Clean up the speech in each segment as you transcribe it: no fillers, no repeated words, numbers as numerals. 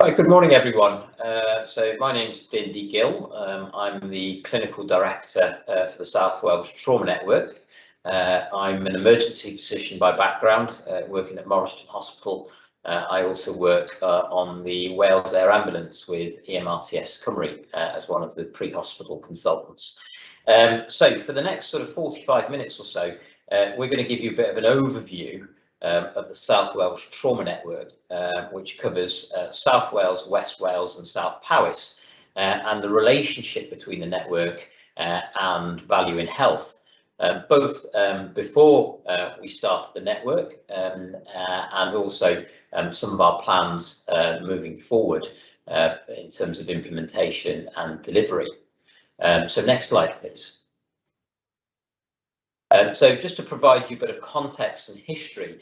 Right, good morning, everyone. So my name's Dindy Gill. I'm the Clinical Director for the South Wales Trauma Network. I'm an emergency physician by background, working at Morriston Hospital. I also work on the Wales Air Ambulance with EMRTS Cymru as one of the pre-hospital consultants. So for the next sort of 45 minutes or so, we're going to give you a bit of an overview of the South Wales Trauma Network, which covers South Wales, West Wales and South Powys, and the relationship between the network and value in health, both before we started the network and also some of our plans moving forward in terms of implementation and delivery. So next slide, please. So just to provide you a bit of context and history,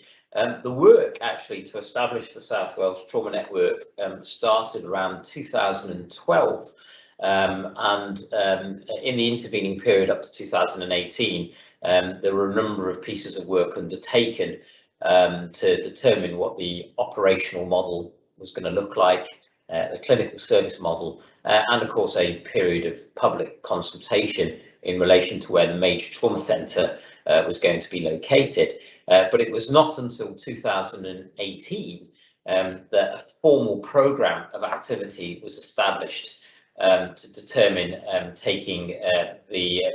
the work actually to establish the South Wales Trauma Network started around 2012, and in the intervening period up to 2018, there were a number of pieces of work undertaken to determine what the operational model was going to look like, the clinical service model, and of course a period of public consultation in relation to where the major trauma centre was going to be located. But it was not until 2018 that a formal programme of activity was established to determine taking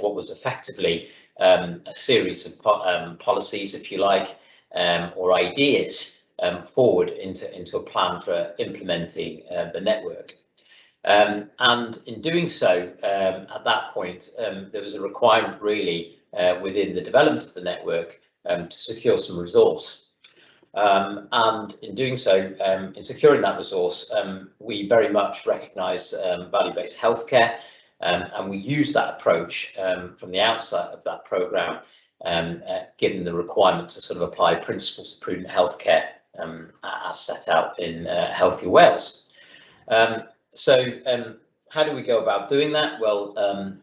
what was effectively a series of policies, if you like, or ideas forward into a plan for implementing the network. And in doing so, at that point, there was a requirement really within the development of the network to secure some resource. And in doing so, in securing that resource, we very much recognise value-based healthcare, and we use that approach from the outset of that programme, given the requirement to sort of apply principles of prudent healthcare as set out in Healthier Wales. So how do we go about doing that? Well,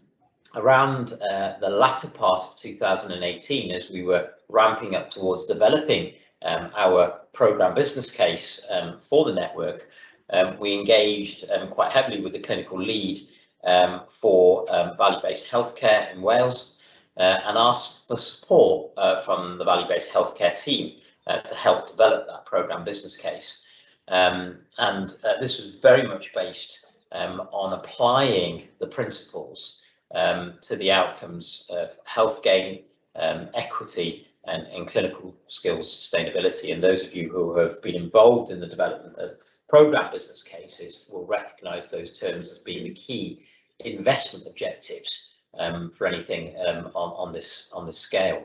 around the latter part of 2018, as we were ramping up towards developing our programme business case for the network, we engaged quite heavily with the clinical lead for value-based healthcare in Wales and asked for support from the value-based healthcare team to help develop that programme business case. And this was very much based on applying the principles to the outcomes of health gain, equity and clinical skills sustainability. And those of you who have been involved in the development of programme business cases will recognise those terms as being the key investment objectives for anything on this scale.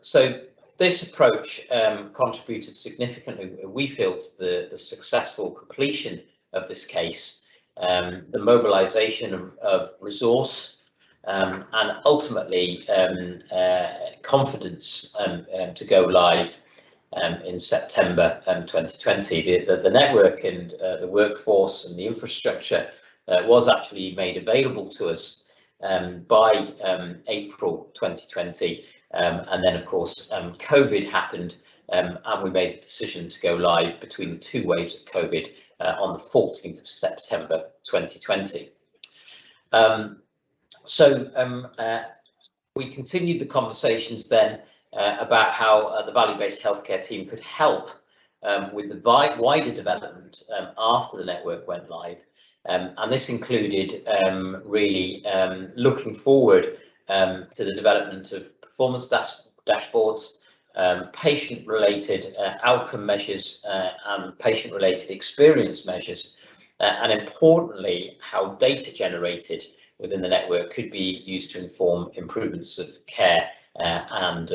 So this approach contributed significantly, we feel, to the successful completion of this case, the mobilisation of resource, and ultimately confidence to go live in September 2020. The network and the workforce and the infrastructure was actually made available to us by April 2020. And then, of course, COVID happened, and we made the decision to go live between the two waves of COVID on the 14th of September 2020. We continued the conversations then about how the value-based healthcare team could help with the wider development after the network went live. And this included really looking forward to the development of performance dashboards, patient-related outcome measures and patient-related experience measures, and importantly, how data generated within the network could be used to inform improvements of care and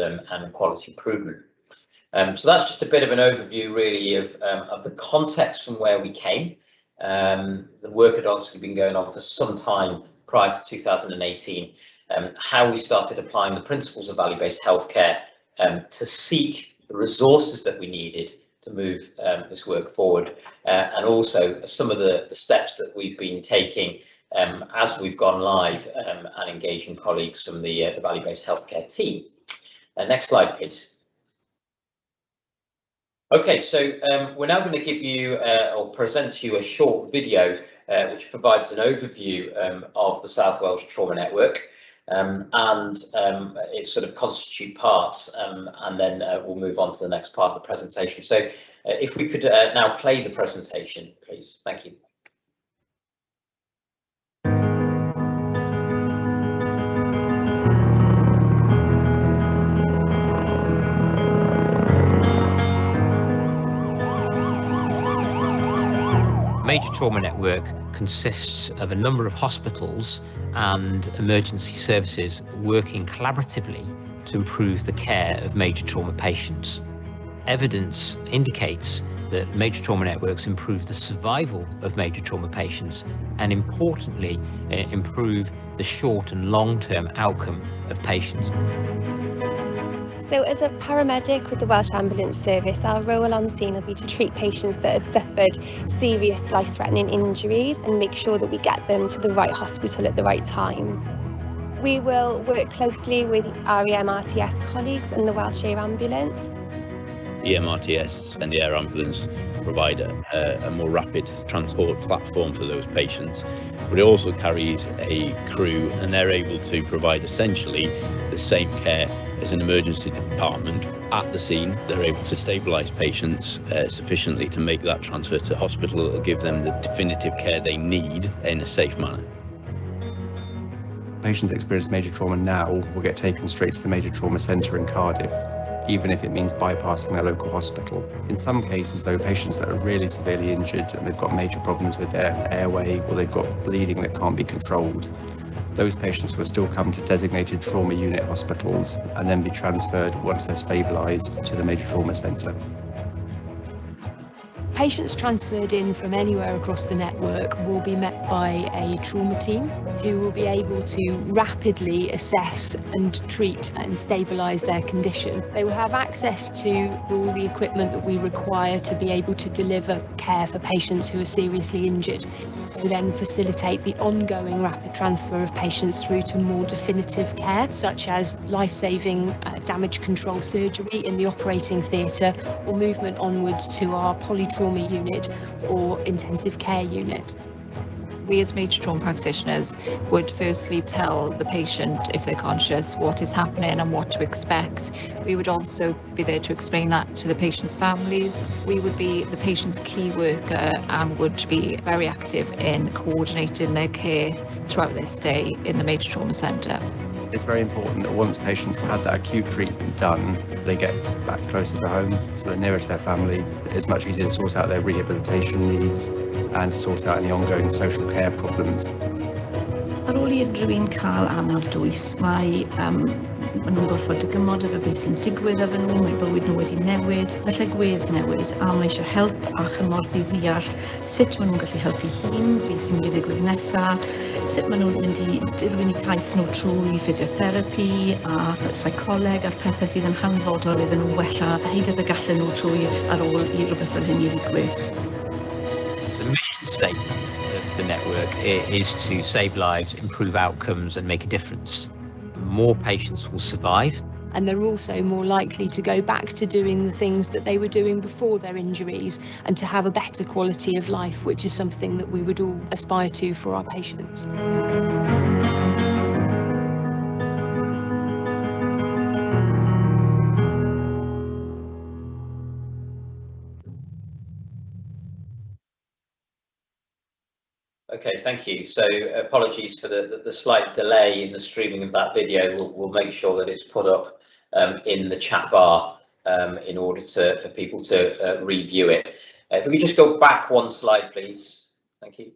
quality improvement. So that's just a bit of an overview really of the context from where we came. The work had obviously been going on for some time prior to 2018, how we started applying the principles of value-based healthcare to seek the resources that we needed to move this work forward, and also some of the steps that we've been taking as we've gone live and engaging colleagues from the value-based healthcare team. Next slide, please. Okay, so we're now going to give you or present to you a short video which provides an overview of the South Wales Trauma Network, and its sort of constituent parts, and then we'll move on to the next part of the presentation. So if we could now play the presentation, please. Thank you. Major Trauma Network consists of a number of hospitals and emergency services working collaboratively to improve the care of major trauma patients. Evidence indicates that major trauma networks improve the survival of major trauma patients and, importantly, improve the short and long-term outcome of patients. So as a paramedic with the Welsh Ambulance Service, our role on scene will be to treat patients that have suffered serious life-threatening injuries and make sure that we get them to the right hospital at the right time. We will work closely with our EMRTS colleagues and the Welsh Air Ambulance. EMRTS and the air ambulance provide a more rapid transport platform for those patients, but it also carries a crew, and they're able to provide essentially the same care as an emergency department at the scene. They're able to stabilise patients sufficiently to make that transfer to hospital that will give them the definitive care they need in a safe manner. Patients that experience major trauma now will get taken straight to the major trauma centre in Cardiff, even if it means bypassing their local hospital. In some cases though, patients that are really severely injured and they've got major problems with their airway, or they've got bleeding that can't be controlled, those patients will still come to designated trauma unit hospitals and then be transferred, once they're stabilised, to the major trauma centre. Patients transferred in from anywhere across the network will be met by a trauma team who will be able to rapidly assess and treat and stabilise their condition. They will have access to all the equipment that we require to be able to deliver care for patients who are seriously injured. They then facilitate the ongoing rapid transfer of patients through to more definitive care, such as life-saving damage control surgery in the operating theatre, or movement onwards to our polytrauma unit or intensive care unit. We as major trauma practitioners would firstly tell the patient, if they're conscious, what is happening and what to expect. We would also be there to explain that to the patient's families. We would be the patient's key worker and would be very active in coordinating their care throughout their stay in the major trauma centre. It's very important that once patients have had that acute treatment done, they get back closer to home, so they're nearer to their family. It's much easier to sort out their rehabilitation needs and to sort out any ongoing social care problems. Ar ôl I rywun cael anaf dwys, mae nhw'n gorfod dygymod efo beth sy'n digwydd efo nhw, mae bywyd nhw wedi newid, felly gwedd newid, a mae eisiau help a chymorth I ddeall sut maen nhw'n gallu helpu hun, beth sy'n mynd I ddigwydd nesaf, sut maen nhw'n mynd I dirwyn I taith nhw trwy physiotherapy a psycholeg a'r pethau sydd yn hanfodol iddyn nhw wella hyd y gallen nhw trwy ar ôl I rhywbeth fel hyn I ddigwydd. The mission statement of the network is to save lives, improve outcomes and make a difference. More patients will survive. And they're also more likely to go back to doing the things that they were doing before their injuries and to have a better quality of life, which is something that we would all aspire to for our patients. Okay, thank you. So apologies for the slight delay in the streaming of that video. We'll make sure that it's put up in the chat bar in order for people to review it. If we could just go back one slide, please. Thank you.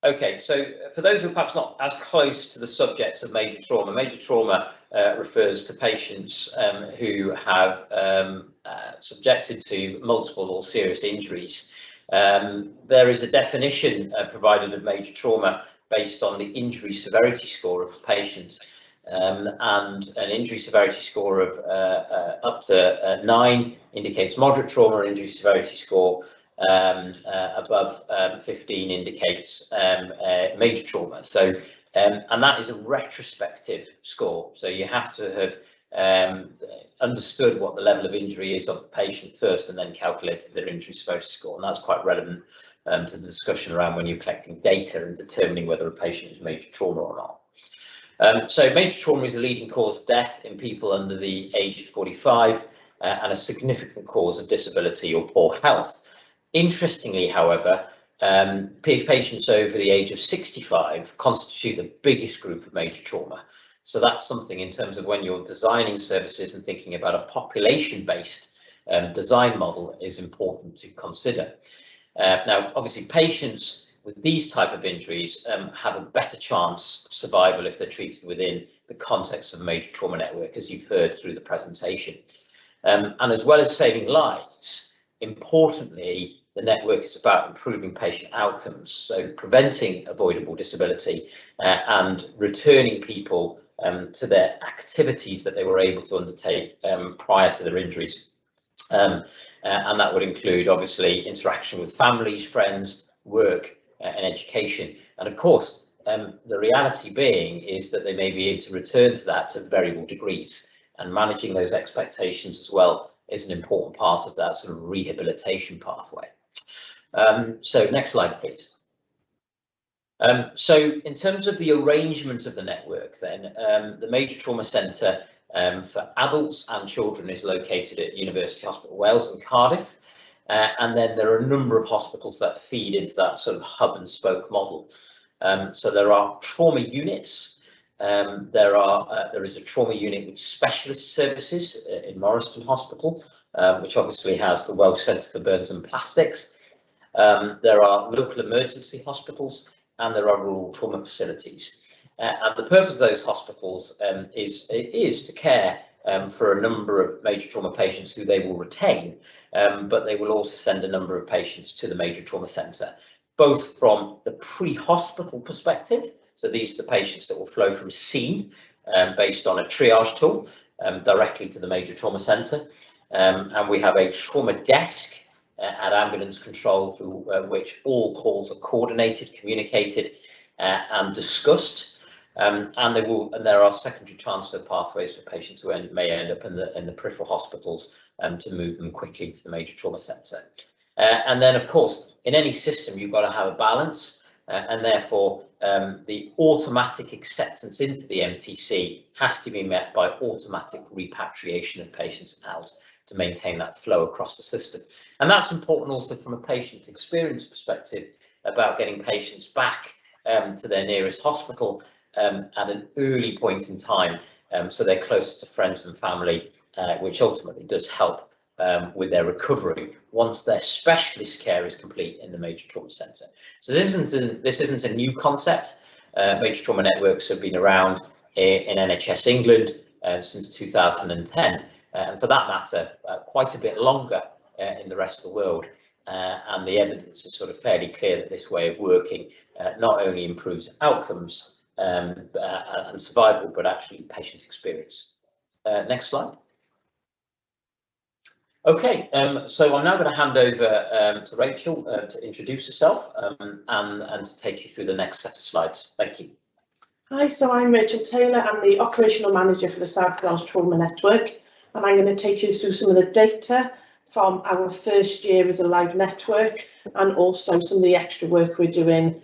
Okay, so for those who are perhaps not as close to the subject of major trauma refers to patients who have subjected to multiple or serious injuries. There is a definition provided of major trauma based on the injury severity score of patients, and an injury severity score of up to 9 indicates moderate trauma, or injury severity score above 15 indicates major trauma. So and that is a retrospective score, so you have to have understood what the level of injury is of the patient first and then calculated their injury severity score. And that's quite relevant to the discussion around when you're collecting data and determining whether a patient is major trauma or not. So major trauma is the leading cause of death in people under the age of 45 and a significant cause of disability or poor health. Interestingly, however, patients over the age of 65 constitute the biggest group of major trauma. So that's something in terms of when you're designing services and thinking about a population-based design model is important to consider. Now, obviously, patients with these type of injuries have a better chance of survival if they're treated within the context of a major trauma network, as you've heard through the presentation. And as well as saving lives, importantly, the network is about improving patient outcomes, so preventing avoidable disability and returning people to their activities that they were able to undertake prior to their injuries. And that would include, obviously, interaction with families, friends, work and education. And of course, the reality being is that they may be able to return to that to variable degrees, and managing those expectations as well is an important part of that sort of rehabilitation pathway. So next slide, please. So in terms of the arrangement of the network, then, the Major Trauma Centre for adults and children is located at University Hospital Wales in Cardiff. And then there are a number of hospitals that feed into that sort of hub and spoke model. So there are trauma units. There is a trauma unit with specialist services in Morriston Hospital, which obviously has the Welsh Centre for Burns and Plastics. There are local emergency hospitals and there are rural trauma facilities. And the purpose of those hospitals is to care for a number of major trauma patients who they will retain, but they will also send a number of patients to the Major Trauma Centre, both from the pre-hospital perspective. So these are the patients that will flow from scene based on a triage tool directly to the Major Trauma Centre. And we have a trauma desk at ambulance control through which all calls are coordinated, communicated and discussed. And there are secondary transfer pathways for patients who may end up in the peripheral hospitals to move them quickly to the Major Trauma Centre. And then, of course, in any system, you've got to have a balance, and therefore the automatic acceptance into the MTC has to be met by automatic repatriation of patients out to maintain that flow across the system. And that's important also from a patient experience perspective about getting patients back to their nearest hospital at an early point in time, so they're closer to friends and family, which ultimately does help with their recovery once their specialist care is complete in the Major Trauma Centre. So this isn't a new concept. Major trauma networks have been around in NHS England since 2010, and for that matter, quite a bit longer in the rest of the world. And the evidence is sort of fairly clear that this way of working not only improves outcomes and survival, but actually patient experience. Next slide. Okay, so I'm now going to hand over to Rachel to introduce herself and to take you through the next set of slides. Thank you. Hi, so I'm Rachel Taylor. I'm the Operational Manager for the South Wales Trauma Network, and I'm going to take you through some of the data from our first year as a live network and also some of the extra work we're doing.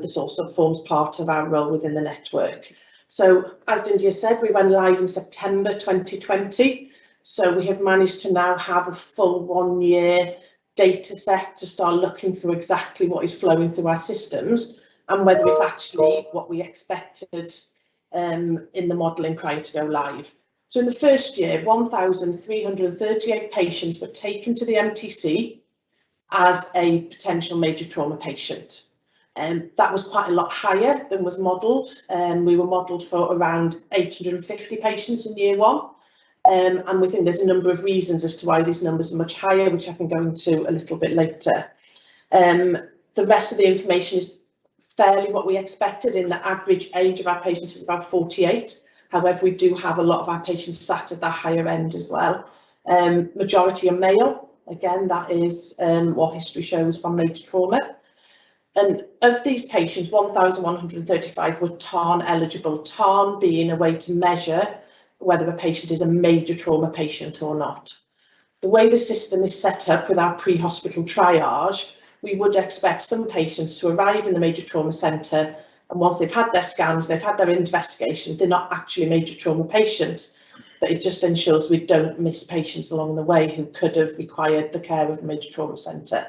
This also forms part of our role within the network. So as Dindia said, we went live in September 2020. So we have managed to now have a full 1 year data set to start looking through exactly what is flowing through our systems and whether it's actually what we expected in the modelling prior to go live. So in the first year, 1,338 patients were taken to the MTC as a potential major trauma patient. That was quite a lot higher than was modelled. We were modelled for around 850 patients in year one. And we think there's a number of reasons as to why these numbers are much higher, which I can go into a little bit later. The rest of the information is fairly what we expected. In the average age of our patients is about 48. However, we do have a lot of our patients sat at that higher end as well. Majority are male. Again, that is what history shows from major trauma. And of these patients, 1,135 were TARN eligible, TARN being a way to measure whether a patient is a major trauma patient or not. The way the system is set up with our pre-hospital triage, we would expect some patients to arrive in the major trauma centre, and once they've had their scans, they've had their investigation, they're not actually major trauma patients, but it just ensures we don't miss patients along the way who could have required the care of the major trauma centre.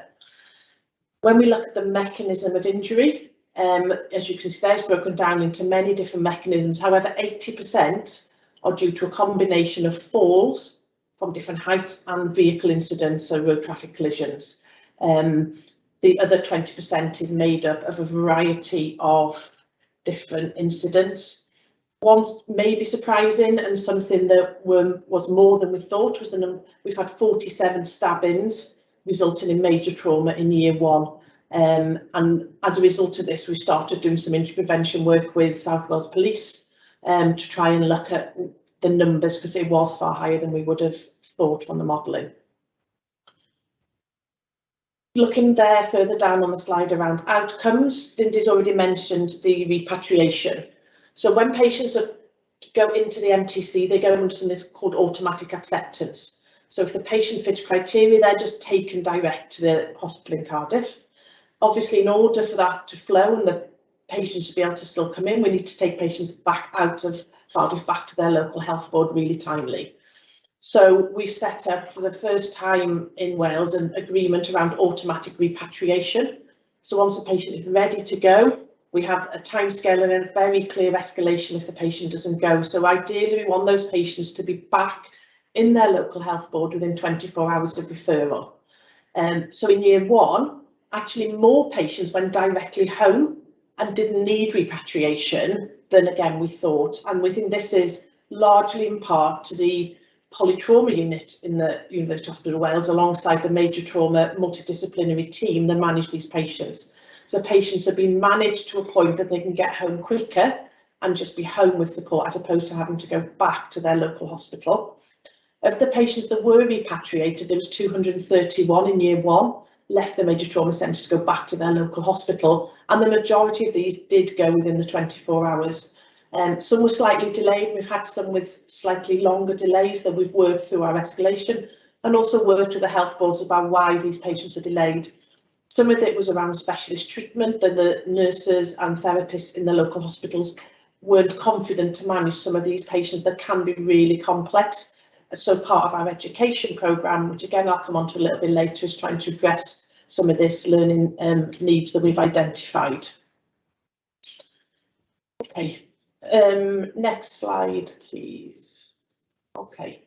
When we look at the mechanism of injury, as you can see, it's broken down into many different mechanisms. However, 80% are due to a combination of falls from different heights and vehicle incidents, so road traffic collisions. The other 20% is made up of a variety of different incidents. One may be surprising, and something that was more than we thought was we've had 47 stabbings resulting in major trauma in year one. And as a result of this, we started doing some injury prevention work with South Wales Police to try and look at the numbers, because it was far higher than we would have thought from the modelling. Looking there further down on the slide around outcomes, Dindy's already mentioned the repatriation. So when patients go into the MTC, they go into something called automatic acceptance. So if the patient fits criteria, they're just taken direct to the hospital in Cardiff. Obviously, in order for that to flow and the patients to be able to still come in, we need to take patients back out of Cardiff, back to their local health board really timely. So we've set up for the first time in Wales an agreement around automatic repatriation. So once a patient is ready to go, we have a timescale and a very clear escalation if the patient doesn't go. So ideally, we want those patients to be back in their local health board within 24 hours of referral. So in year one, actually more patients went directly home and didn't need repatriation than again we thought. And we think this is largely in part to the polytrauma unit in the University Hospital of Wales alongside the major trauma multidisciplinary team that manage these patients. So patients have been managed to a point that they can get home quicker and just be home with support as opposed to having to go back to their local hospital. Of the patients that were repatriated, there was 231 in year one, left the major trauma centre to go back to their local hospital, and the majority of these did go within the 24 hours. Some were slightly delayed. We've had some with slightly longer delays that we've worked through our escalation, and also worked with the health boards about why these patients are delayed. Some of it was around specialist treatment, that the nurses and therapists in the local hospitals weren't confident to manage some of these patients that can be really complex. So part of our education programme, which again I'll come on to a little bit later, is trying to address some of this learning needs that we've identified. Okay, next slide, please. Okay.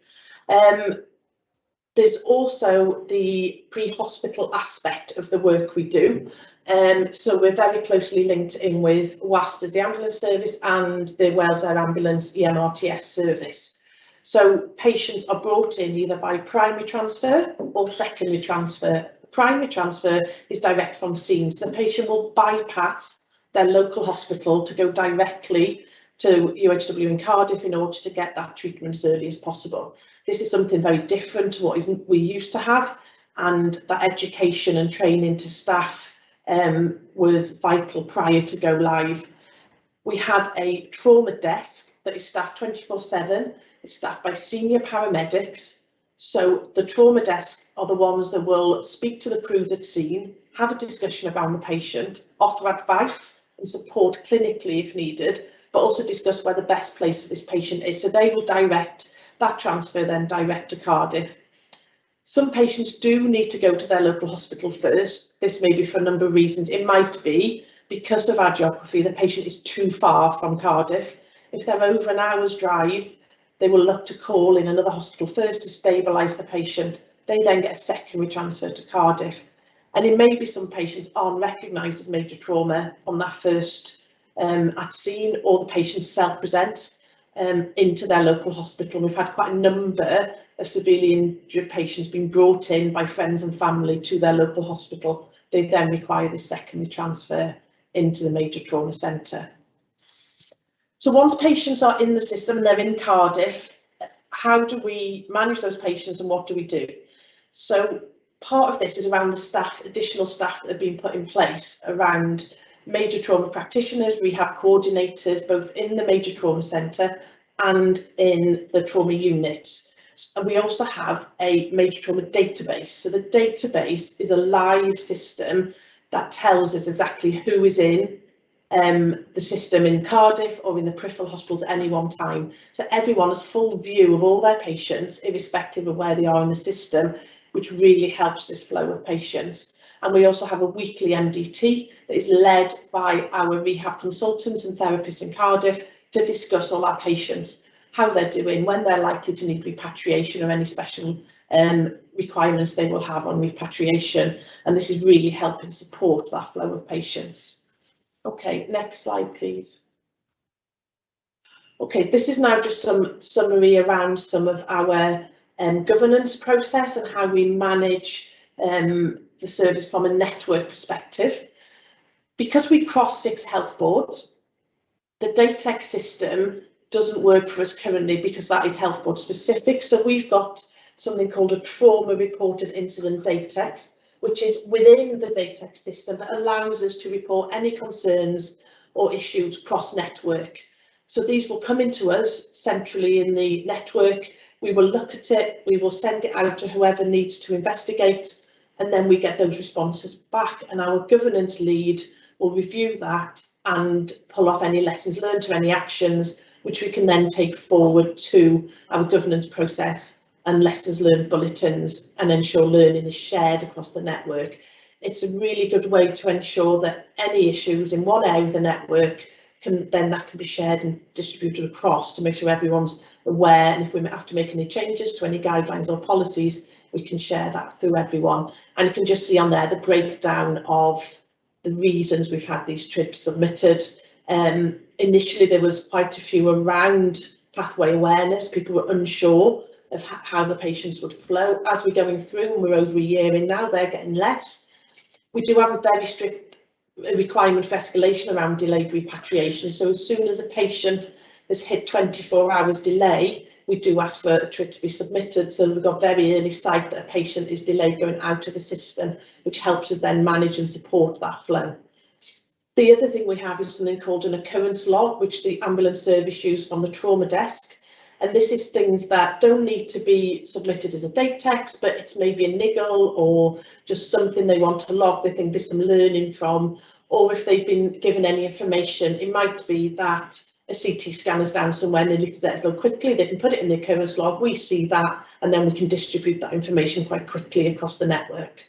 There's also the pre-hospital aspect of the work we do. So we're very closely linked in with WAST as the ambulance service and the Wales Air Ambulance EMRTS service. So patients are brought in either by primary transfer or secondary transfer. Primary transfer is direct from scene, so the patient will bypass their local hospital to go directly to UHW in Cardiff in order to get that treatment as early as possible. This is something very different to what we used to have, and that education and training to staff was vital prior to go live. We have a trauma desk that is staffed 24/7. It's staffed by senior paramedics. So the trauma desk are the ones that will speak to the crews at scene, have a discussion around the patient, offer advice and support clinically if needed, but also discuss where the best place for this patient is. So they will direct that transfer then direct to Cardiff. Some patients do need to go to their local hospital first. This may be for a number of reasons. It might be because of our geography, the patient is too far from Cardiff. If they're over an hour's drive, they will look to call in another hospital first to stabilise the patient. They then get a secondary transfer to Cardiff. And it may be some patients aren't recognised as major trauma on that first at scene, or the patient self-presents into their local hospital. We've had quite a number of severely injured patients being brought in by friends and family to their local hospital. They then require this secondary transfer into the major trauma centre. So once patients are in the system and they're in Cardiff, how do we manage those patients and what do we do? So part of this is around the staff, additional staff that have been put in place around major trauma practitioners, rehab coordinators, both in the major trauma centre and in the trauma units. And we also have a major trauma database. So the database is a live system that tells us exactly who is in the system in Cardiff or in the peripheral hospitals at any one time. So everyone has full view of all their patients, irrespective of where they are in the system, which really helps this flow of patients. And we also have a weekly MDT that is led by our rehab consultants and therapists in Cardiff to discuss all our patients, how they're doing, when they're likely to need repatriation or any special requirements they will have on repatriation. And this is really helping support that flow of patients. Okay, next slide, please. Okay, this is now just some summary around some of our governance process and how we manage the service from a network perspective. Because we cross 6 health boards, the DATEX system doesn't work for us currently because that is health board specific. So we've got something called a trauma reported incident DATEX, which is within the DATEX system that allows us to report any concerns or issues cross network. So these will come into us centrally in the network. We will look at it, we will send it out to whoever needs to investigate, and then we get those responses back, and our governance lead will review that and pull off any lessons learned or any actions, which we can then take forward to our governance process and lessons learned bulletins, and ensure learning is shared across the network. It's a really good way to ensure that any issues in one area of the network can be shared and distributed across to make sure everyone's aware, and if we have to make any changes to any guidelines or policies, we can share that through everyone. And you can just see on there the breakdown of the reasons we've had these trips submitted. Initially there was quite a few around pathway awareness. People were unsure of how the patients would flow. As we're going through, and we're over a year in now, they're getting less. We do have a very strict requirement for escalation around delayed repatriation. So as soon as a patient has hit 24 hours delay, we do ask for a trip to be submitted. So we've got very early sight that a patient is delayed going out of the system, which helps us then manage and support that flow. The other thing we have is something called an occurrence log, which the ambulance service use from the trauma desk. And this is things that don't need to be submitted as a DATEX, but it's maybe a niggle or just something they want to log. They think there's some learning from, or if they've been given any information, it might be that a CT scan is down somewhere and they look at that so quickly, they can put it in the occurrence log, we see that, and then we can distribute that information quite quickly across the network.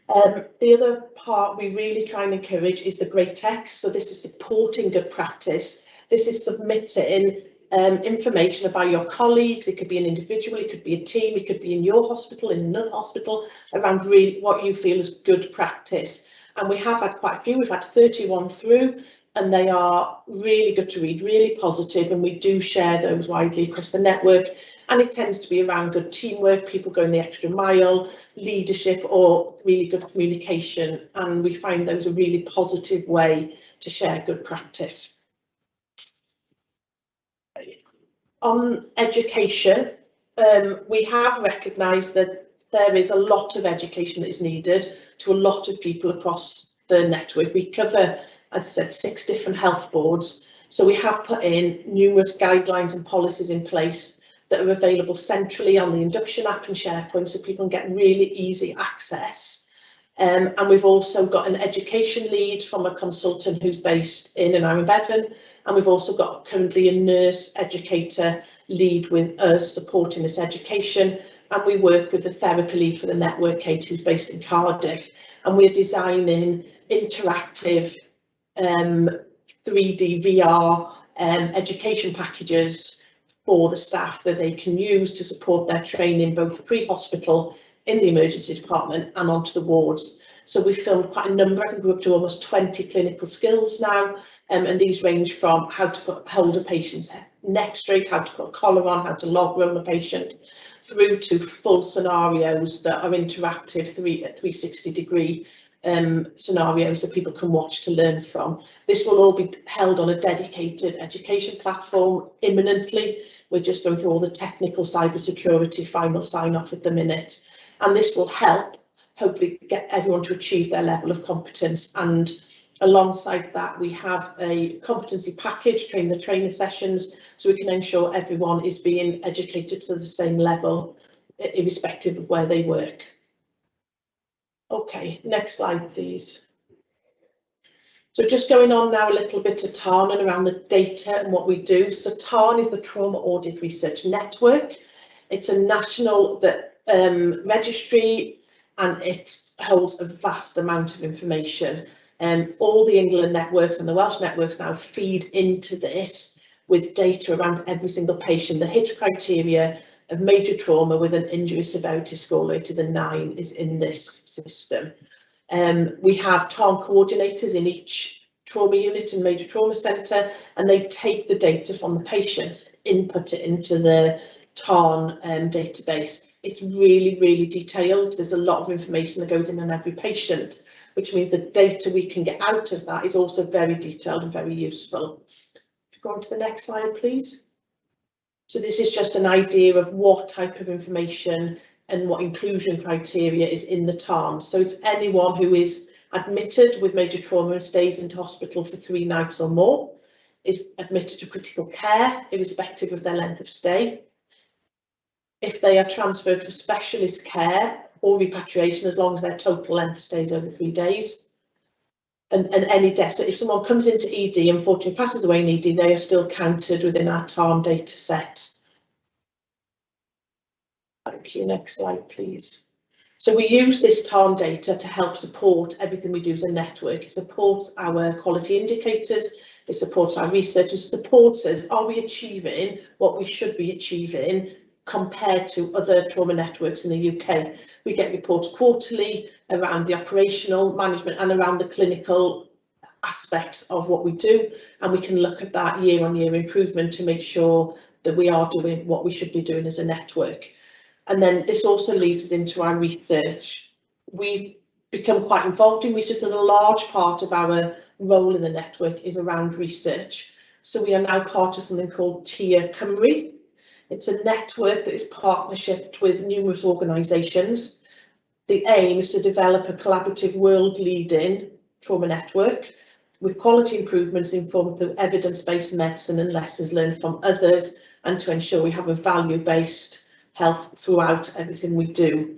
The other part we really try and encourage is the great text. So this is supporting good practice. This is submitting information about your colleagues. It could be an individual, it could be a team, it could be in your hospital, in another hospital, around really what you feel is good practice. And we have had quite a few, we've had 31 through, and they are really good to read, really positive, and we do share those widely across the network. And it tends to be around good teamwork, people going the extra mile, leadership, or really good communication. And we find those a really positive way to share good practice. On education, we have recognised that there is a lot of education that is needed to a lot of people across the network. We cover, as I said, 6 different health boards. So we have put in numerous guidelines and policies in place that are available centrally on the induction app and SharePoint, so people can get really easy access. And we've also got an education lead from a consultant who's based in and around Bevan. And we've also got currently a nurse educator lead with us supporting this education. And we work with the therapy lead for the network, Kate, who's based in Cardiff. And we're designing interactive 3D VR education packages for the staff that they can use to support their training, both pre-hospital, in the emergency department and onto the wards. So we filmed quite a number, I think we're up to almost 20 clinical skills now, and these range from how to hold a patient's neck straight, how to put a collar on, how to log roll a patient, through to full scenarios that are interactive 360-degree scenarios that people can watch to learn from. This will all be held on a dedicated education platform imminently. We're just going through all the technical cybersecurity final sign-off at the minute, and this will help hopefully get everyone to achieve their level of competence and Alongside that, we have a competency package, train the trainer sessions, so we can ensure everyone is being educated to the same level, irrespective of where they work. Okay, next slide, please. So just going on now a little bit to TARN and around the data and what we do. So TARN is the Trauma Audit Research Network. It's a national registry, and it holds a vast amount of information. All the England networks and the Welsh networks now feed into this with data around every single patient. The HIT criteria of major trauma with an injury severity score greater than 9 is in this system. We have TARN coordinators in each trauma unit and major trauma centre, and they take the data from the patients, input it into the TARN database. It's really, really detailed. There's a lot of information that goes in on every patient, which means the data we can get out of that is also very detailed and very useful. Go on to the next slide, please. So this is just an idea of what type of information and what inclusion criteria is in the TARN. So it's anyone who is admitted with major trauma and stays into hospital for 3 nights or more, is admitted to critical care, irrespective of their length of stay. If they are transferred for specialist care or repatriation, as long as their total length of stay is over 3 days. And any death, so if someone comes into ED and unfortunately passes away in ED, they are still counted within our TARN data set. Thank you. Next slide, please. So we use this TARN data to help support everything we do as a network. It supports our quality indicators, it supports our research, it supports us, are we achieving what we should be achieving compared to other trauma networks in the UK. We get reports quarterly around the operational management and around the clinical aspects of what we do, and we can look at that year-on-year improvement to make sure that we are doing what we should be doing as a network. And then this also leads us into our research. We've become quite involved in research, and a large part of our role in the network is around research. So we are now part of something called TIA Cymru. It's a network that is partnershiped with numerous organisations. The aim is to develop a collaborative world-leading trauma network with quality improvements informed through evidence-based medicine and lessons learned from others, and to ensure we have a value-based health throughout everything we do.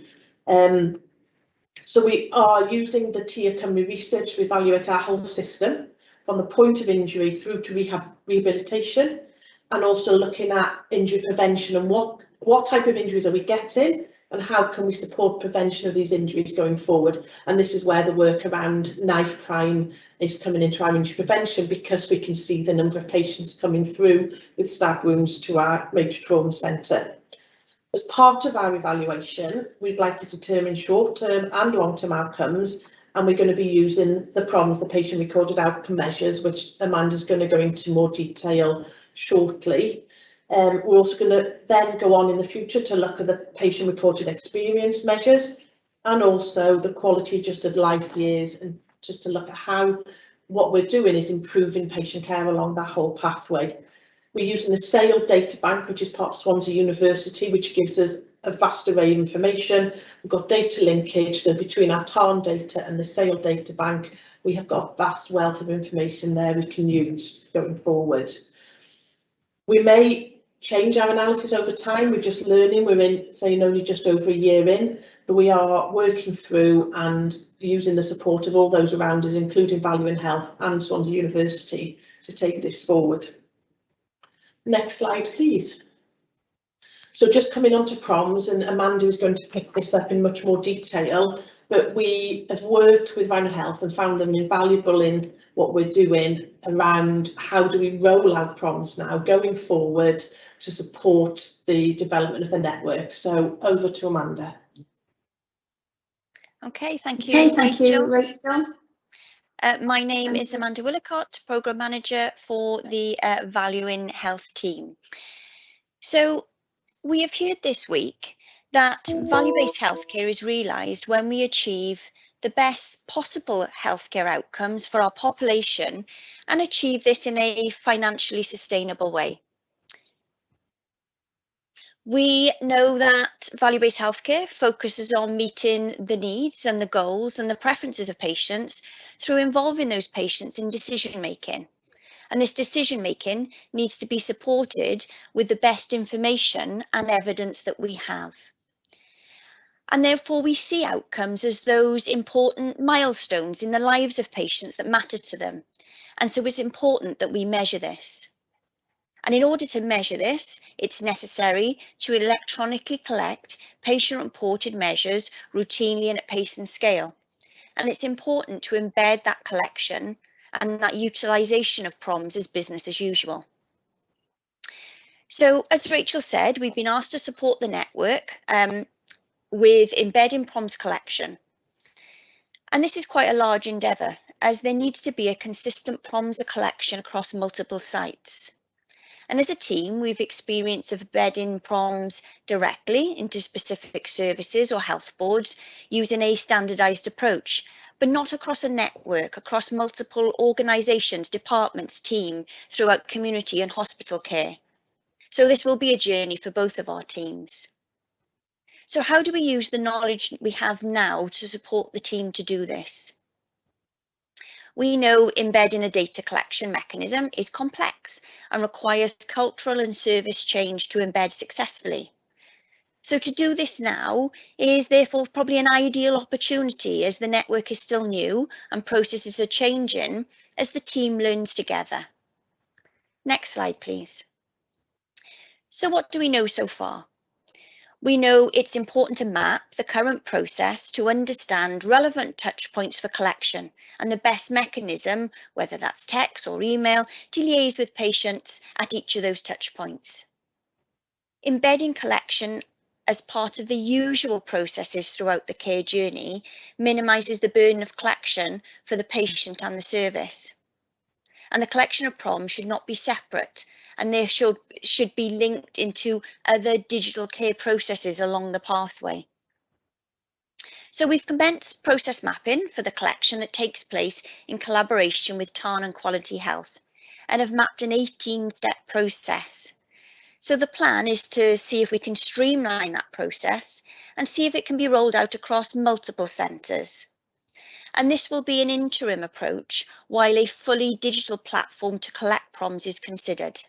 So we are using the TIA Cymru research to evaluate our whole system from the point of injury through to rehabilitation, and also looking at injury prevention and what type of injuries are we getting and how can we support prevention of these injuries going forward. And this is where the work around knife crime is coming into our injury prevention, because we can see the number of patients coming through with stab wounds to our major trauma centre. As part of our evaluation, we'd like to determine short-term and long-term outcomes, and we're going to be using the PROMs, the patient recorded outcome measures, which Amanda's going to go into more detail shortly. We're also going to then go on in the future to look at the patient reported experience measures, and also the quality adjusted life years, and just to look at how what we're doing is improving patient care along that whole pathway. We're using the SAIL data bank, which is part of Swansea University, which gives us a vast array of information. We've got data linkage, so between our TARN data and the SAIL data bank, we have got vast wealth of information there we can use going forward. We may change our analysis over time. We're just learning. We're in, saying, only just over a year in, but we are working through and using the support of all those around us, including Value in Health and Swansea University, to take this forward. Next slide, please. So just coming on to PROMs, and Amanda is going to pick this up in much more detail, but we have worked with Value in Health and found them invaluable in what we're doing around how do we roll out PROMs now going forward to support the development of the network. So over to Amanda. Okay, thank you, Rachel. My name is Amanda Willicott, Programme Manager for the Value in Health team. So we have heard this week that value-based healthcare is realised when we achieve the best possible healthcare outcomes for our population and achieve this in a financially sustainable way. We know that value-based healthcare focuses on meeting the needs and the goals and the preferences of patients through involving those patients in decision-making. And this decision-making needs to be supported with the best information and evidence that we have. And therefore we see outcomes as those important milestones in the lives of patients that matter to them. And so it's important that we measure this. And in order to measure this, it's necessary to electronically collect patient-reported measures routinely and at pace and scale. And it's important to embed that collection and that utilisation of PROMs as business as usual. So, as Rachel said, we've been asked to support the network with embedding PROMs collection. And this is quite a large endeavour, as there needs to be a consistent PROMs collection across multiple sites. And as a team, we've experienced of embedding PROMs directly into specific services or health boards using a standardised approach, but not across a network, across multiple organisations, departments, team, throughout community and hospital care. So this will be a journey for both of our teams. So how do we use the knowledge we have now to support the team to do this? We know embedding a data collection mechanism is complex and requires cultural and service change to embed successfully. So to do this now is therefore probably an ideal opportunity, as the network is still new and processes are changing as the team learns together. Next slide, please. So what do we know so far? We know it's important to map the current process to understand relevant touch points for collection and the best mechanism, whether that's text or email, to liaise with patients at each of those touch points. Embedding collection as part of the usual processes throughout the care journey minimises the burden of collection for the patient and the service. And the collection of PROMs should not be separate, and they should be linked into other digital care processes along the pathway. So we've commenced process mapping for the collection that takes place in collaboration with TARN and Quality Health, and have mapped an 18-step process. So the plan is to see if we can streamline that process and see if it can be rolled out across multiple centres. And this will be an interim approach while a fully digital platform to collect PROMs is considered.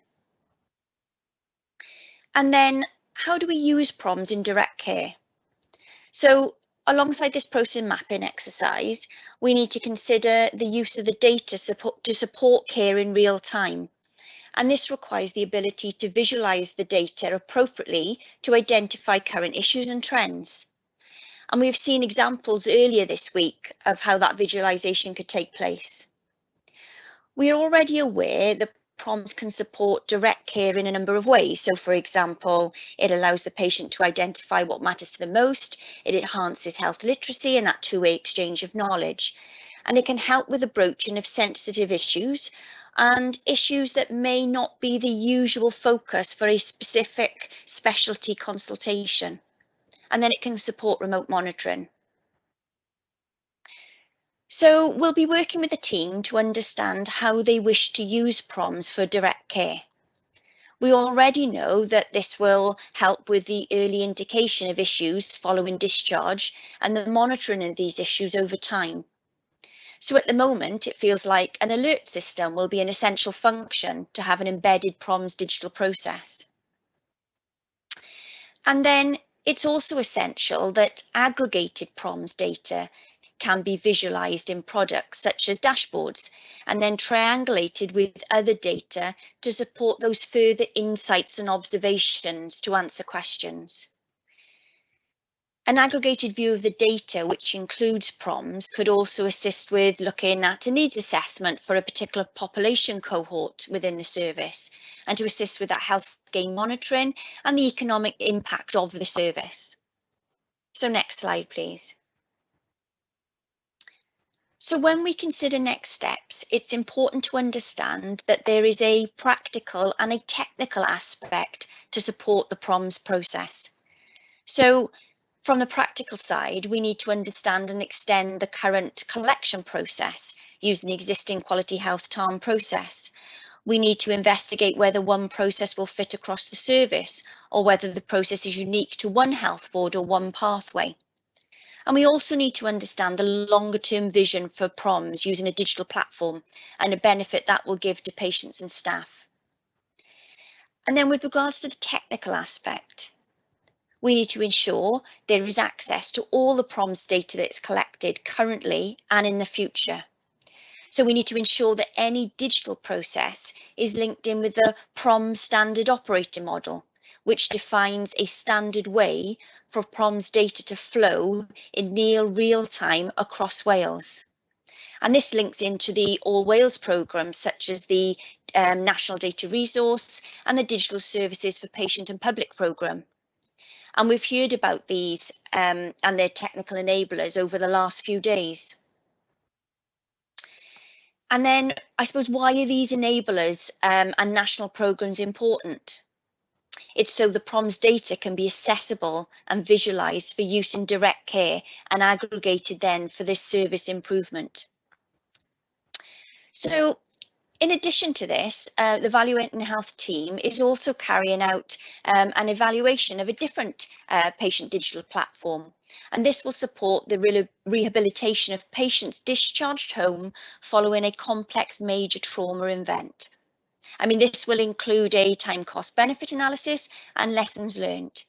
And then, how do we use PROMs in direct care? So, alongside this process mapping exercise, we need to consider the use of the data to support care in real time. And this requires the ability to visualise the data appropriately to identify current issues and trends. And we've seen examples earlier this week of how that visualisation could take place. We are already aware that PROMs can support direct care in a number of ways. So, for example, it allows the patient to identify what matters to them most, it enhances health literacy and that two-way exchange of knowledge, and it can help with the broaching of sensitive issues and issues that may not be the usual focus for a specific specialty consultation. And then it can support remote monitoring. So we'll be working with the team to understand how they wish to use PROMs for direct care. We already know that this will help with the early indication of issues following discharge and the monitoring of these issues over time. So at the moment, it feels like an alert system will be an essential function to have an embedded PROMs digital process. And then it's also essential that aggregated PROMs data can be visualised in products such as dashboards and then triangulated with other data to support those further insights and observations to answer questions. An aggregated view of the data, which includes PROMs, could also assist with looking at a needs assessment for a particular population cohort within the service and to assist with that health gain monitoring and the economic impact of the service. So next slide, please. So when we consider next steps, it's important to understand that there is a practical and a technical aspect to support the PROMs process. So from the practical side, we need to understand and extend the current collection process using the existing Quality Health TARN process. We need to investigate whether one process will fit across the service or whether the process is unique to one health board or one pathway. And we also need to understand the longer term vision for PROMs using a digital platform and a benefit that will give to patients and staff. And then with regards to the technical aspect, we need to ensure there is access to all the PROMs data that's collected currently and in the future. So we need to ensure that any digital process is linked in with the PROMs standard operating model, which defines a standard way for PROMs data to flow in near real time across Wales. And this links into the All Wales programmes such as the National Data Resource and the Digital Services for Patient and Public programme. And we've heard about these and their technical enablers over the last few days. And then I suppose, why are these enablers and national programmes important? It's so the PROMs data can be accessible and visualised for use in direct care and aggregated then for this service improvement. So in addition to this, the Valuing Health team is also carrying out an evaluation of a different patient digital platform. And this will support the rehabilitation of patients discharged home following a complex major trauma event. I mean, this will include a time cost benefit analysis and lessons learned.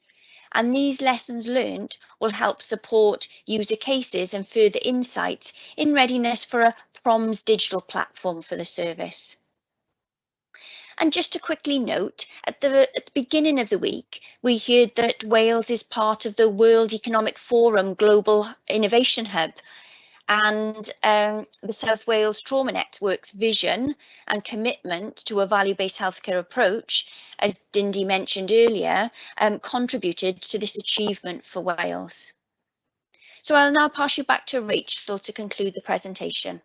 And these lessons learned will help support user cases and further insights in readiness for a PROMs digital platform for the service. And just to quickly note, at the beginning of the week, we heard that Wales is part of the World Economic Forum Global Innovation Hub, and the South Wales Trauma Network's vision and commitment to a value-based healthcare approach, as Dindy mentioned earlier, contributed to this achievement for Wales. So I'll now pass you back to Rachel to conclude the presentation.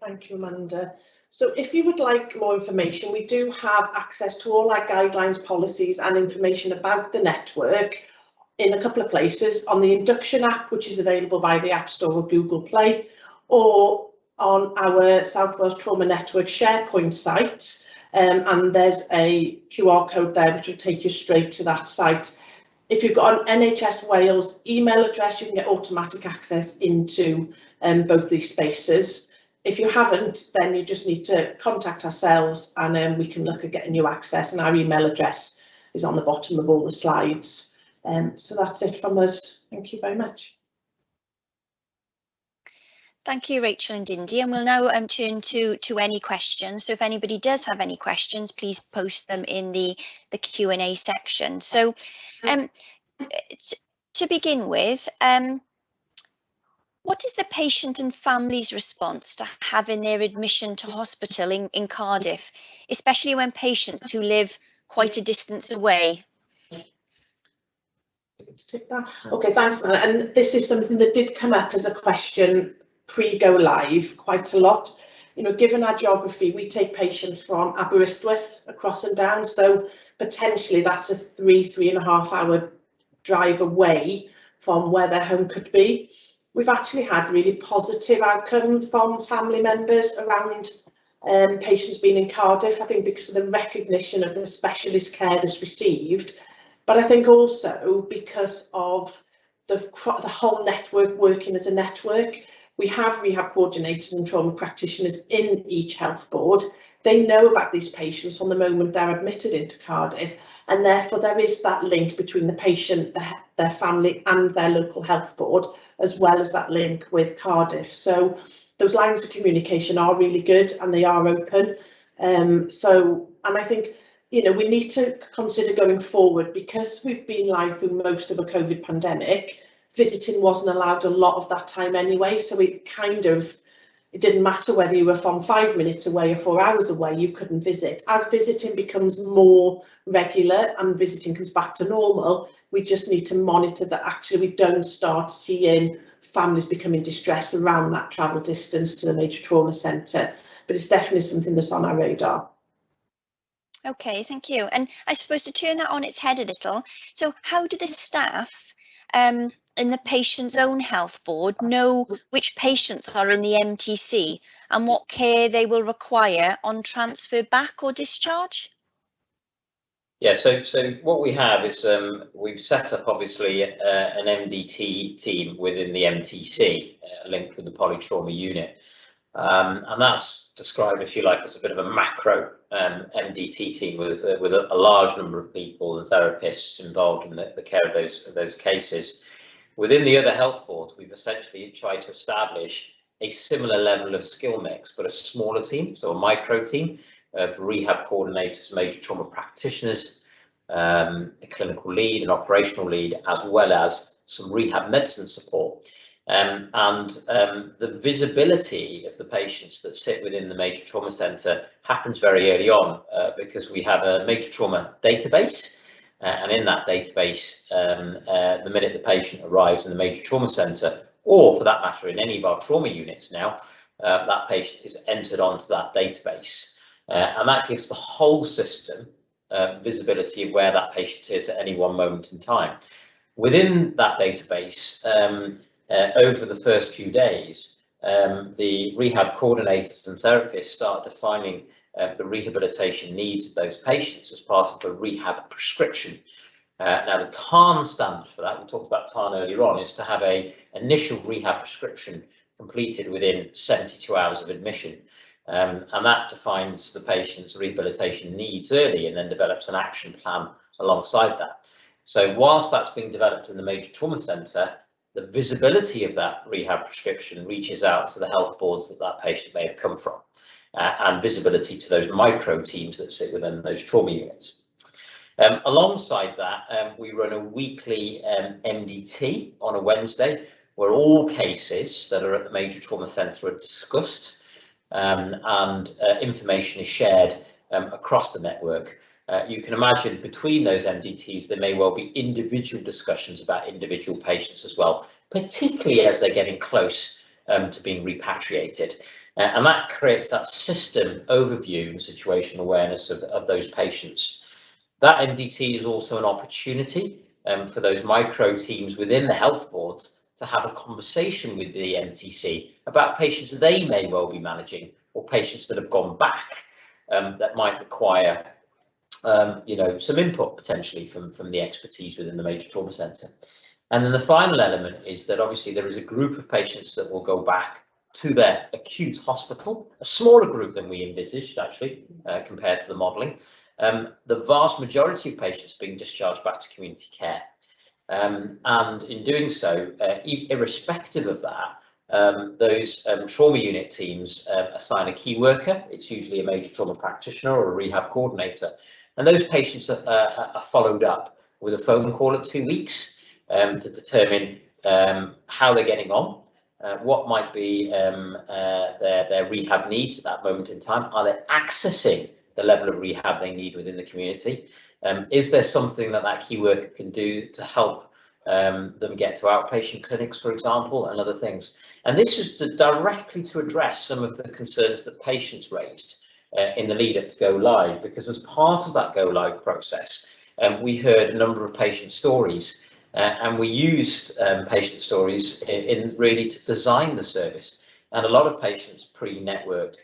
Thank you, Amanda. So if you would like more information, we do have access to all our guidelines, policies and information about the network in a couple of places: on the Induction app, which is available by the App Store or Google Play, or on our South Wales Trauma Network SharePoint site. And there's a QR code there which will take you straight to that site. If you've got an NHS Wales email address, you can get automatic access into both these spaces. If you haven't, then you just need to contact ourselves and we can look at getting you access, and our email address is on the bottom of all the slides. So that's it from us. Thank you very much. Thank you, Rachel and Dindy, and we'll now turn to any questions. So if anybody does have any questions, please post them in the Q&A section. So to begin with, what is the patient and family's response to having their admission to hospital in Cardiff, especially when patients who live quite a distance away? Okay, thanks, Anna. And this is something that did come up as a question pre-go live quite a lot. You know, given our geography, we take patients from Aberystwyth across and down, so potentially that's a 3.5 hour drive away from where their home could be. We've actually had really positive outcomes from family members around patients being in Cardiff, I think because of the recognition of the specialist care that's received, but I think also because of the whole network working as a network. We have rehab coordinators and trauma practitioners in each health board. They know about these patients from the moment they're admitted into Cardiff, and therefore there is that link between the patient, their family and their local health board, as well as that link with Cardiff. So those lines of communication are really good and they are open. And I think, you know, we need to consider going forward, because we've been live through most of a COVID pandemic. Visiting wasn't allowed a lot of that time anyway, so it didn't matter whether you were from 5 minutes away or 4 hours away, you couldn't visit. As visiting becomes more regular and visiting comes back to normal, we just need to monitor that actually we don't start seeing families becoming distressed around that travel distance to the major trauma centre. But it's definitely something that's on our radar. Okay, thank you. And I suppose to turn that on its head a little, so how do the staff in the patient's own health board know which patients are in the MTC and what care they will require on transfer back or discharge? Yeah, so what we have is we've set up obviously an MDT team within the MTC linked with the polytrauma unit, and that's described, if you like, as a bit of a macro MDT team with a large number of people and therapists involved in the care of those cases. Within the other health boards, we've essentially tried to establish a similar level of skill mix, but a smaller team, so a micro team of rehab coordinators, major trauma practitioners, a clinical lead, an operational lead, as well as some rehab medicine support. The visibility of the patients that sit within the major trauma centre happens very early on because we have a major trauma database, and in that database, the minute the patient arrives in the major trauma centre, or for that matter in any of our trauma units now, that patient is entered onto that database. And that gives the whole system visibility of where that patient is at any one moment in time. Within that database, over the first few days, the rehab coordinators and therapists start defining the rehabilitation needs of those patients as part of the rehab prescription. Now, the TARN standard for that, we talked about TARN earlier on, is to have an initial rehab prescription completed within 72 hours of admission. And that defines the patient's rehabilitation needs early and then develops an action plan alongside that. So whilst that's being developed in the major trauma centre, the visibility of that rehab prescription reaches out to the health boards that patient may have come from, and visibility to those micro teams that sit within those trauma units. Alongside that, we run a weekly MDT on a Wednesday, where all cases that are at the major trauma centre are discussed, and information is shared across the network. You can imagine between those MDTs there may well be individual discussions about individual patients as well, particularly as they're getting close to being repatriated, and that creates that system overview and situational awareness of those patients. That MDT is also an opportunity for those micro teams within the health boards to have a conversation with the MTC about patients they may well be managing, or patients that have gone back that might require some input potentially from the expertise within the major trauma centre. And then the final element is that obviously there is a group of patients that will go back to their acute hospital, a smaller group than we envisaged actually compared to the modelling. The vast majority of patients being discharged back to community care. And in doing so, irrespective of that, those trauma unit teams assign a key worker. It's usually a major trauma practitioner or a rehab coordinator, and those patients are followed up with a phone call at 2 weeks to determine how they're getting on, what might be their rehab needs at that moment in time. Are they accessing the level of rehab they need within the community? Is there something that key worker can do to help them get to outpatient clinics, for example, and other things? And this was directly to address some of the concerns that patients raised in the lead up to go live, because as part of that go live process, we heard a number of patient stories, and we used patient stories in really to design the service. And a lot of patients pre-network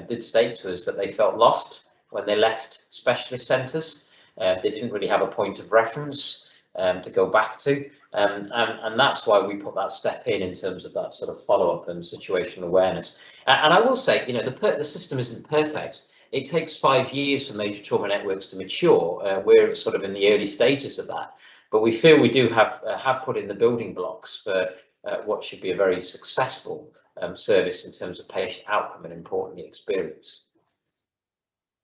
did state to us that they felt lost when they left specialist centres. They didn't really have a point of reference to go back to, and that's why we put that step in terms of that sort of follow-up and situational awareness. And I will say, the system isn't perfect. It takes 5 years for major trauma networks to mature. We're sort of in the early stages of that, but we feel we do have put in the building blocks for what should be a very successful service in terms of patient outcome and importantly experience.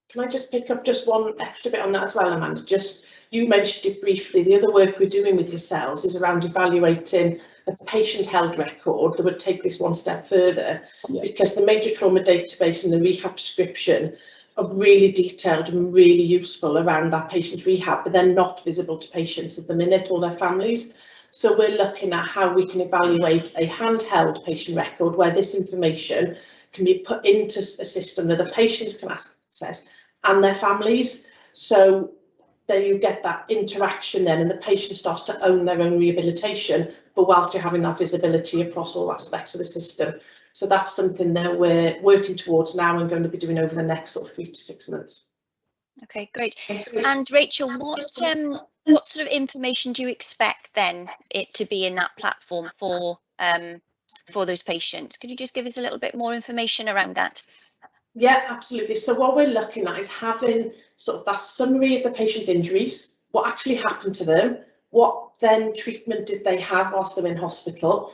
Can I just pick up just one extra bit on that as well, Amanda? Just, you mentioned it briefly, the other work we're doing with yourselves is around evaluating a patient held record that would take this one step further, because the major trauma database and the rehab prescription are really detailed and really useful around that patient's rehab, but they're not visible to patients at the minute or their families. So we're looking at how we can evaluate a handheld patient record where this information can be put into a system that the patients can access and their families. So there you get that interaction then, and the patient starts to own their own rehabilitation, but whilst you're having that visibility across all aspects of the system. So that's something that we're working towards now and going to be doing over the next sort of 3 to 6 months. Okay, great. And Rachel, what sort of information do you expect then it to be in that platform for those patients? Could you just give us a little bit more information around that? Yeah, absolutely. So what we're looking at is having sort of that summary of the patient's injuries, what actually happened to them, what then treatment did they have whilst they're in hospital.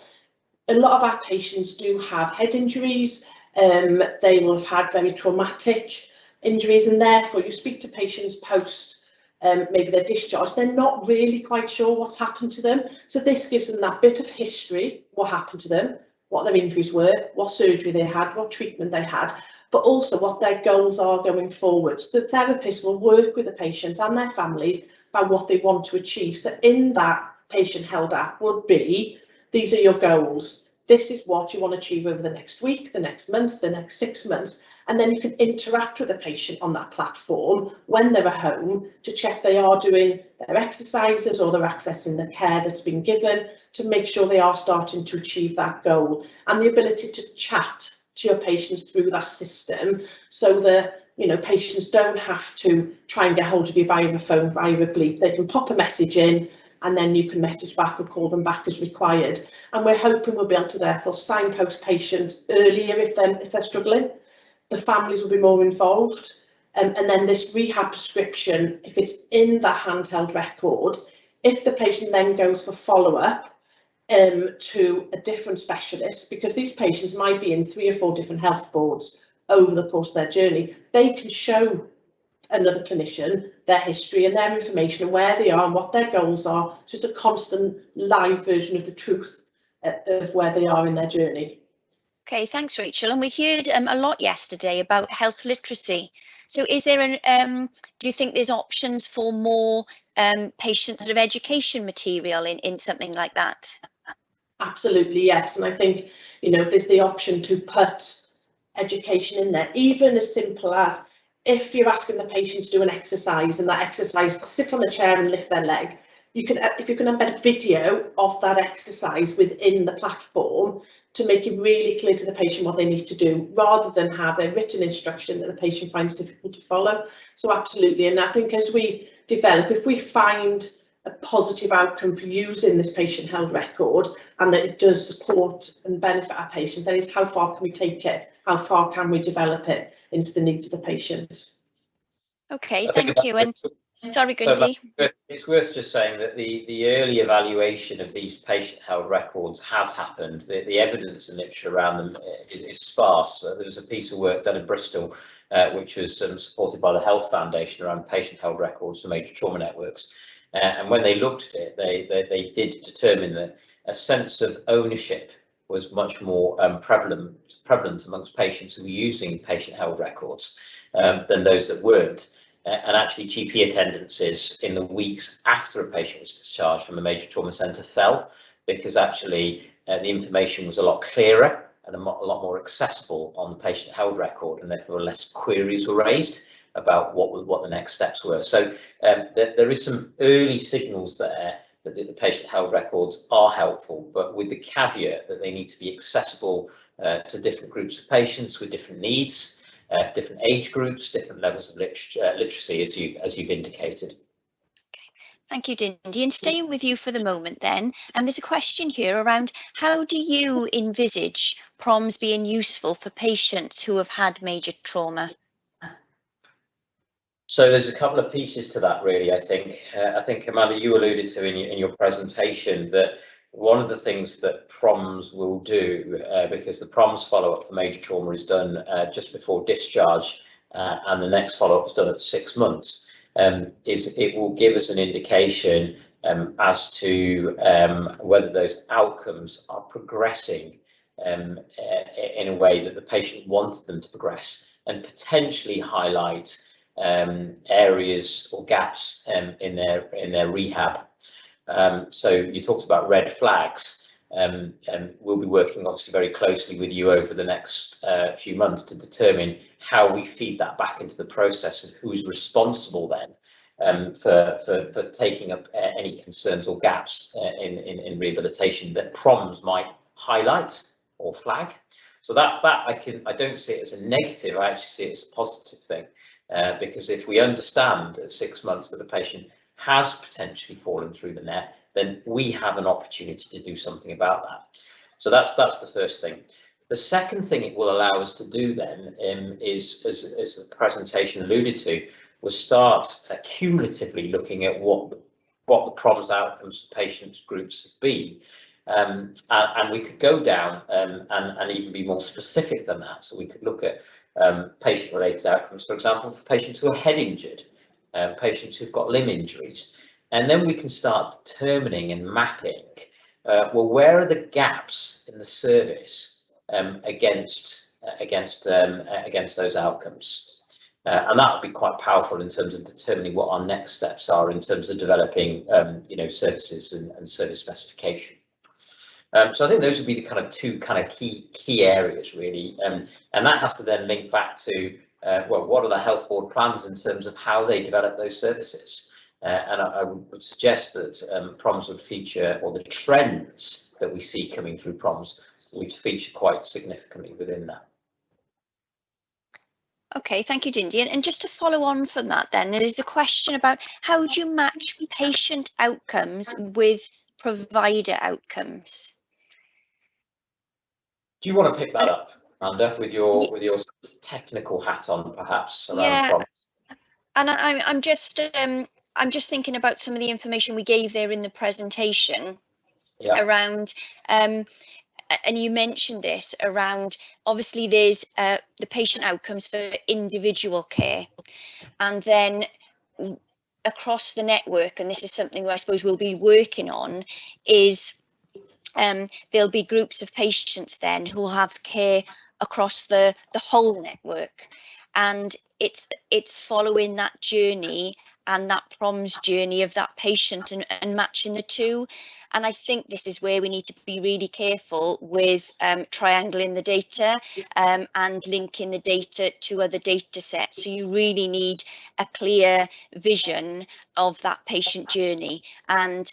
A lot of our patients do have head injuries, they will have had very traumatic injuries, and therefore you speak to patients post maybe their discharge, they're not really quite sure what's happened to them. So this gives them that bit of history, what happened to them, what their injuries were, what surgery they had, what treatment they had, but also what their goals are going forward. So the therapist will work with the patients and their families about what they want to achieve. So in that patient held app would be, these are your goals. This is what you want to achieve over the next week, the next month, the next 6 months. And then you can interact with the patient on that platform when they're at home to check they are doing their exercises or they're accessing the care that's been given to make sure they are starting to achieve that goal. And the ability to chat to your patients through that system, so that patients don't have to try and get hold of you via a phone, via a bleep. They can pop a message in and then you can message back or call them back as required. And we're hoping we'll be able to therefore signpost patients earlier if they're struggling. The families will be more involved, and then this rehab prescription, if it's in that handheld record, if the patient then goes for follow-up to a different specialist, because these patients might be in 3 or 4 different health boards over the course of their journey, they can show another clinician their history and their information and where they are and what their goals are. So it's a constant live version of the truth of where they are in their journey. Okay, thanks, Rachel. And we heard a lot yesterday about health literacy. So is there do you think there's options for more patient sort of education material in something like that? Absolutely, yes. And I think, there's the option to put education in there, even as simple as if you're asking the patient to do an exercise and that exercise, sit on the chair and lift their leg, you can, if you can embed a video of that exercise within the platform to make it really clear to the patient what they need to do, rather than have a written instruction that the patient finds difficult to follow. So absolutely, and I think as we develop, if we find a positive outcome for using this patient held record and that it does support and benefit our patient, then it's how far can we take it? How far can we develop it into the needs of the patients? Okay, thank you. And sorry, Gundy. It's worth just saying that the early evaluation of these patient held records has happened. The evidence and literature around them is sparse. There was a piece of work done in Bristol which was supported by the Health Foundation around patient held records for major trauma networks. And when they looked at it, they did determine that a sense of ownership was much more prevalent amongst patients who were using patient held records than those that weren't. And actually GP attendances in the weeks after a patient was discharged from a major trauma centre fell, because actually the information was a lot clearer and a lot more accessible on the patient held record, and therefore less queries were raised about what the next steps were. So there is some early signals there that the patient held records are helpful, but with the caveat that they need to be accessible to different groups of patients with different needs, different age groups, different levels of literacy, as you've indicated. Thank you, Dindy. And staying with you for the moment then, and there's a question here around how do you envisage PROMs being useful for patients who have had major trauma? So there's a couple of pieces to that, really. I think Amanda, you alluded to in your presentation that one of the things that PROMs will do, because the PROMs follow-up for major trauma is done just before discharge, and the next follow-up is done at 6 months, is it will give us an indication as to whether those outcomes are progressing in a way that the patient wanted them to progress, and potentially highlight areas or gaps in their rehab. So you talked about red flags, and we'll be working obviously very closely with you over the next few months to determine how we feed that back into the process and who's responsible then for taking up any concerns or gaps in rehabilitation that PROMs might highlight or flag. So that I don't see it as a negative, I actually see it as a positive thing, because if we understand at 6 months that a patient has potentially fallen through the net, then we have an opportunity to do something about that. So that's the first thing. The second thing it will allow us to do then is, as the presentation alluded to, was start cumulatively looking at what the PROMs outcomes for patients groups have been. And we could go down and even be more specific than that. So we could look at patient-related outcomes, for example, for patients who are head injured, patients who've got limb injuries. And then we can start determining and mapping, well, where are the gaps in the service against those outcomes? And that would be quite powerful in terms of determining what our next steps are in terms of developing, services and service specification. So I think those would be the kind of two kind of key areas really, and that has to then link back to well, what are the health board plans in terms of how they develop those services? And I would suggest that PROMs would feature, or the trends that we see coming through PROMs would feature quite significantly within that. Okay, thank you, Dindy. And just to follow on from that, then there is a question about how do you match patient outcomes with provider outcomes? Do you want to pick that up, Amanda, with your technical hat on, perhaps around PROMs? And I'm just thinking about some of the information we gave there in the presentation around. And you mentioned this around, obviously there's the patient outcomes for individual care, and then across the network, and this is something I suppose we'll be working on, is there'll be groups of patients then who will have care across the whole network, and it's following that journey and that PROMs journey of that patient and matching the two. And I think this is where we need to be really careful with triangling the data and linking the data to other data sets. So you really need a clear vision of that patient journey. And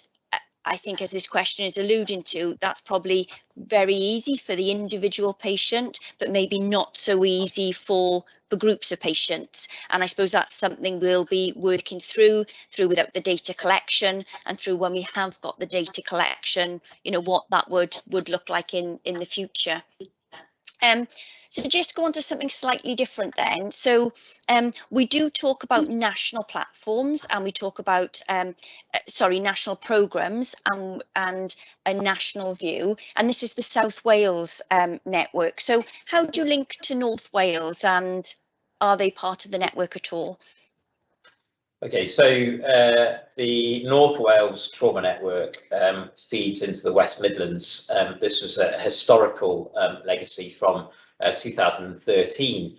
I think, as this question is alluding to, that's probably very easy for the individual patient, but maybe not so easy for groups of patients. And I suppose that's something we'll be working through without the data collection, and through when we have got the data collection, what that would look like in the future. So just go on to something slightly different then. So we do talk about national platforms, and we talk about, national programmes and a national view. And this is the South Wales network. So how do you link to North Wales, and are they part of the network at all? Okay, so the North Wales Trauma Network feeds into the West Midlands. This was a historical legacy from 2013,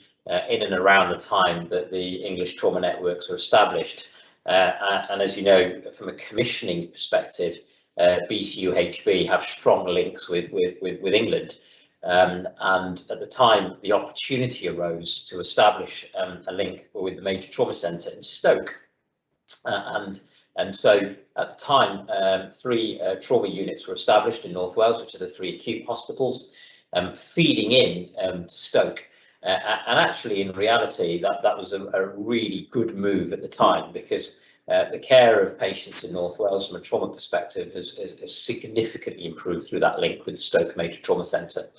in and around the time that the English trauma networks were established. And as you know, from a commissioning perspective, BCUHB have strong links with England. And at the time, the opportunity arose to establish a link with the major trauma centre in Stoke. And so at the time, 3 trauma units were established in North Wales, which are the 3 acute hospitals, feeding in to Stoke. And actually, in reality, that was a really good move at the time, because the care of patients in North Wales from a trauma perspective has significantly improved through that link with the Stoke Major Trauma Centre.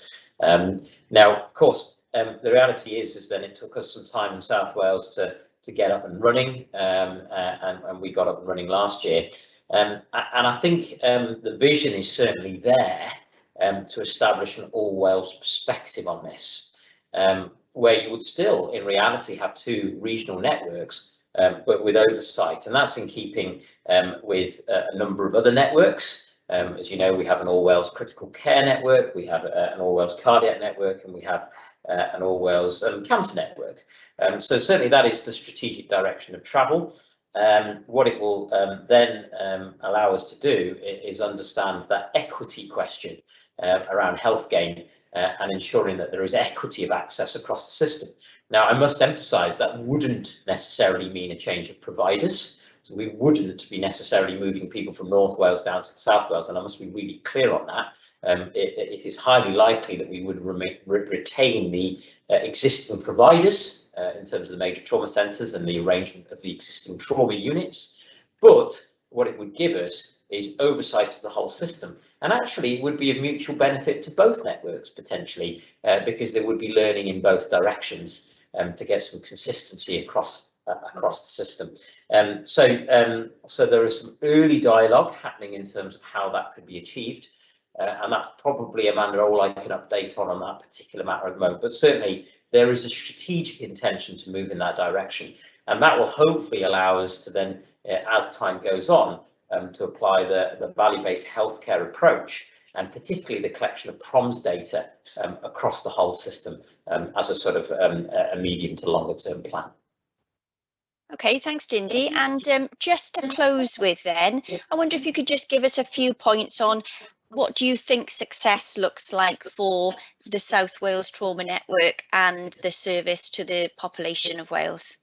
Now, of course, the reality is then it took us some time in South Wales to get up and running, and we got up and running last year. And I think the vision is certainly there to establish an all Wales perspective on this, where you would still, in reality, have 2 regional networks, but with oversight, and that's in keeping with a number of other networks. As you know, we have an All Wales Critical Care Network, we have an All Wales Cardiac Network, and we have an All Wales Cancer Network. So certainly that is the strategic direction of travel. What it will then allow us to do is understand that equity question around health gain and ensuring that there is equity of access across the system. Now, I must emphasise that wouldn't necessarily mean a change of providers. So we wouldn't be necessarily moving people from North Wales down to South Wales, and I must be really clear on that. It is highly likely that we would retain the existing providers in terms of the major trauma centres and the arrangement of the existing trauma units. But what it would give us is oversight of the whole system. And actually, it would be of mutual benefit to both networks, potentially, because there would be learning in both directions to get some consistency across the system. So there is some early dialogue happening in terms of how that could be achieved. And that's probably, Amanda, all I can update on that particular matter at the moment. But certainly, there is a strategic intention to move in that direction. And that will hopefully allow us to then, as time goes on, to apply the value-based healthcare approach, and particularly the collection of PROMs data across the whole system as a sort of a medium to longer term plan. Okay, thanks, Dindy. And just to close with then, I wonder if you could just give us a few points on what do you think success looks like for the South Wales Trauma Network and the service to the population of Wales?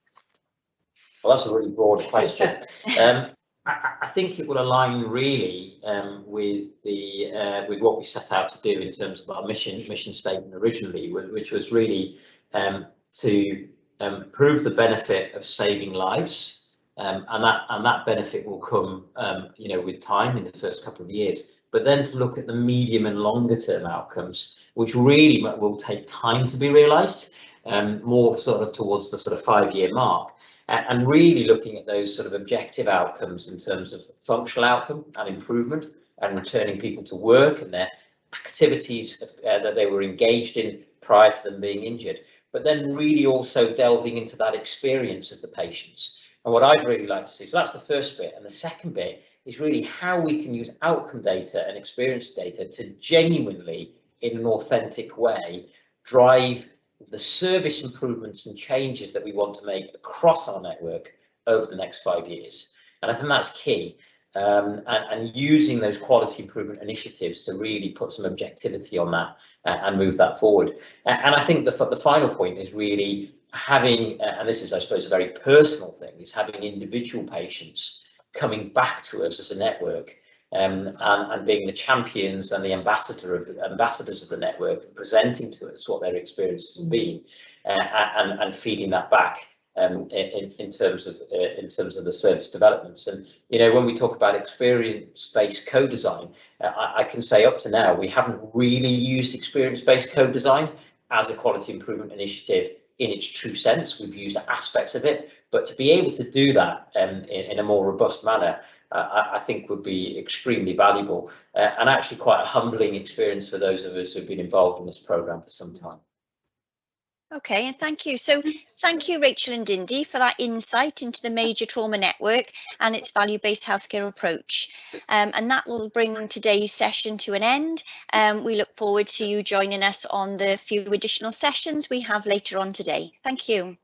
Well, that's a really broad question. I think it will align really with what we set out to do in terms of our mission statement originally, which was really to prove the benefit of saving lives, and that benefit will come, with time in the first couple of years. But then to look at the medium and longer term outcomes, which really will take time to be realised, more sort of towards the sort of 5-year mark. And really looking at those sort of objective outcomes in terms of functional outcome and improvement, and returning people to work and their activities that they were engaged in prior to them being injured, but then really also delving into that experience of the patients. And what I'd really like to see, so that's the first bit, and the second bit is really how we can use outcome data and experience data to genuinely, in an authentic way, drive the service improvements and changes that we want to make across our network over the next 5 years. And I think that's key, and using those quality improvement initiatives to really put some objectivity on that and move that forward. And I think the final point is really having, and this is, I suppose, a very personal thing, is having individual patients coming back to us as a network, and being the champions and the ambassadors of the network, presenting to us what their experiences have been, and feeding that back in terms of the service developments. And when we talk about experience-based co-design, I can say up to now we haven't really used experience-based co-design as a quality improvement initiative in its true sense. We've used aspects of it, but to be able to do that in a more robust manner, I think would be extremely valuable, and actually quite a humbling experience for those of us who've been involved in this programme for some time. Okay, and thank you. So thank you, Rachel and Dindy, for that insight into the Major Trauma Network and its value-based healthcare approach. And that will bring today's session to an end. We look forward to you joining us on the few additional sessions we have later on today. Thank you.